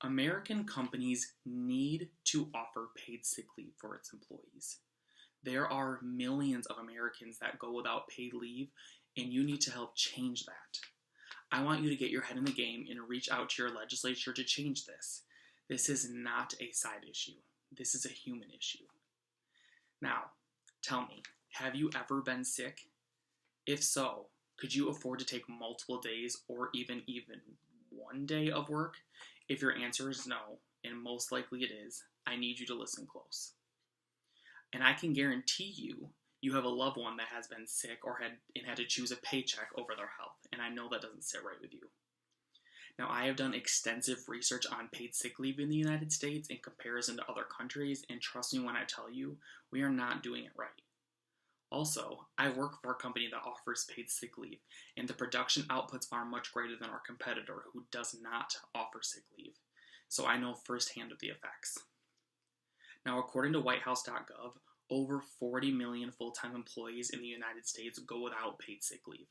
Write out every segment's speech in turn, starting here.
American companies need to offer paid sick leave for its employees. There are millions of Americans that go without paid leave, and you need to help change that. I want you to get your head in the game and reach out to your legislature to change this. This is not a side issue. This is a human issue. Now, tell me, have you ever been sick? If so, could you afford to take multiple days or even one day of work? If your answer is no, and most likely it is, I need you to listen close. And I can guarantee you have a loved one that has been sick or had to choose a paycheck over their health, and I know that doesn't sit right with you. Now, I have done extensive research on paid sick leave in the United States in comparison to other countries, and trust me when I tell you, we are not doing it right. Also, I work for a company that offers paid sick leave, and the production outputs are much greater than our competitor who does not offer sick leave, so I know firsthand of the effects. Now, according to whitehouse.gov, over 40 million full-time employees in the United States go without paid sick leave.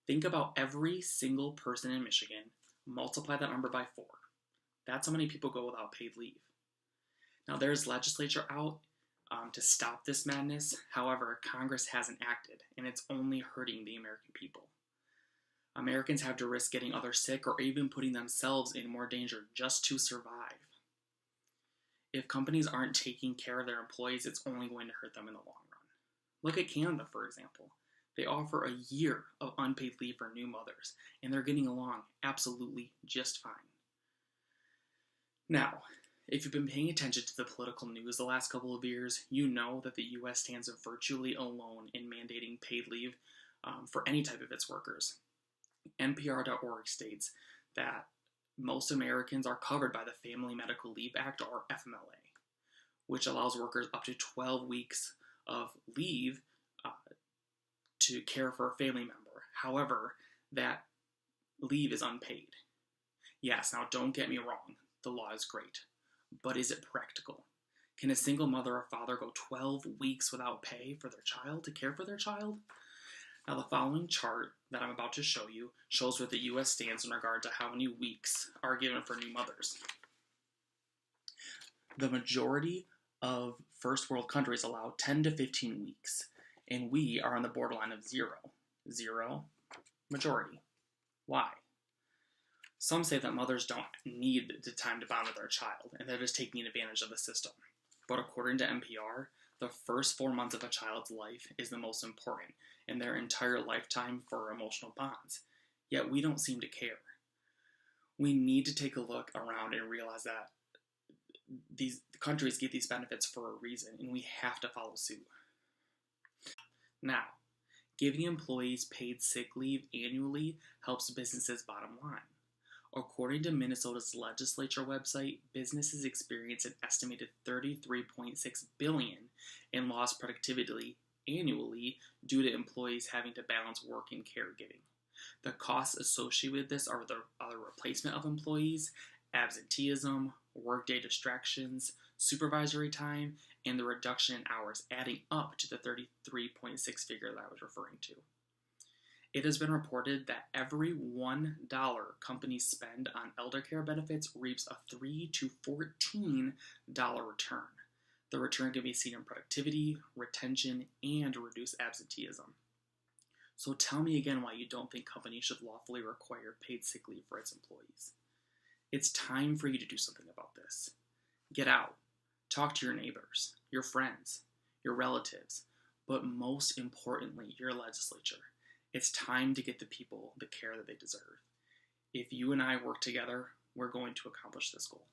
Think about every single person in Michigan, multiply that number by 4. That's how many people go without paid leave. Now, there's legislature out to stop this madness. However, Congress hasn't acted, and it's only hurting the American people. Americans have to risk getting others sick or even putting themselves in more danger just to survive. If companies aren't taking care of their employees, it's only going to hurt them in the long run. Look at Canada, for example. They offer a year of unpaid leave for new mothers, and they're getting along absolutely just fine. Now, if you've been paying attention to the political news the last couple of years, you know that the U.S. stands virtually alone in mandating paid leave for any type of its workers. NPR.org states that most Americans are covered by the Family Medical Leave Act, or FMLA, which allows workers up to 12 weeks of leave to care for a family member. However, that leave is unpaid. Yes, now don't get me wrong, the law is great, but is it practical? Can a single mother or father go 12 weeks without pay for their child, to care for their child? Now, the following chart that I'm about to show you shows where the U.S. stands in regard to how many weeks are given for new mothers. The majority of first world countries allow 10 to 15 weeks, and we are on the borderline of zero. Zero, majority. Why? Some say that mothers don't need the time to bond with their child, and they're just taking advantage of the system. But according to NPR, the first 4 months of a child's life is the most important in their entire lifetime for emotional bonds. Yet we don't seem to care. We need to take a look around and realize that these countries get these benefits for a reason, and we have to follow suit. Now, giving employees paid sick leave annually helps businesses' bottom line. According to Minnesota's legislature website, businesses experience an estimated $33.6 billion in lost productivity annually due to employees having to balance work and caregiving. The costs associated with this are the replacement of employees, absenteeism, workday distractions, supervisory time, and the reduction in hours, adding up to the 33.6 figure that I was referring to. It has been reported that every $1 companies spend on elder care benefits reaps a $3 to $14 return. The return can be seen in productivity, retention, and reduced absenteeism. So tell me again why you don't think companies should lawfully require paid sick leave for its employees. It's time for you to do something about this. Get out. Talk to your neighbors, your friends, your relatives, but most importantly, your legislature. It's time to get the people the care that they deserve. If you and I work together, we're going to accomplish this goal.